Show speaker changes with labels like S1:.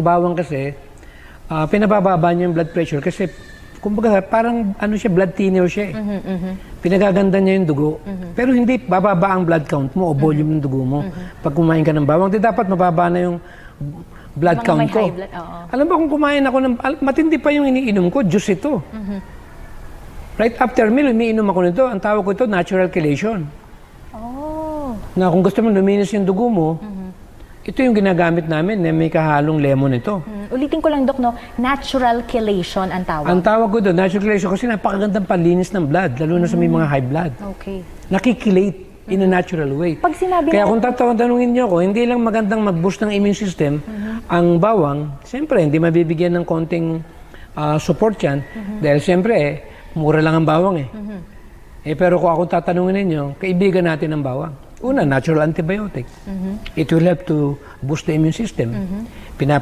S1: bawang kasi, pinabababa niya yung blood pressure kasi kumbaga parang ano siya, blood thinner siya Pinagaganda niya yung dugo. Pero hindi bababa ang blood count mo o volume ng dugo mo. Pag kumain ka ng bawang, di dapat mababa na yung blood
S2: Mga
S1: count
S2: may
S1: ko.
S2: high blood, oo.
S1: Alam mo kung kumain ako ng, matindi pa yung iniinom ko, juice ito. Right after meal, umiinom ako nito. Ang tawag ko ito, natural chelation.
S2: Oh.
S1: Na kung gusto mo luminis yung dugo mo, ito yung ginagamit namin na may kahalong lemon ito.
S2: Ulitin ko lang, Dok, no? Natural chelation ang tawag.
S1: Ang tawag ko doon, natural chelation, kasi napakagandang panlinis ng blood, lalo na sa may mga high blood.
S2: Okay.
S1: Nakikilate in a natural way.
S2: Pag sinabi
S1: Kaya
S2: natin-
S1: kung tanungin niyo ako, hindi lang magandang mag-boost ng immune system ang bawang, siyempre hindi mabibigyan ng konting support yan. Dahil siyempre, mura lang ang bawang pero kung ako tatanungin ninyo, kaibigan natin ang bawang. Una, natural antibiotic. It will help to boost the immune system.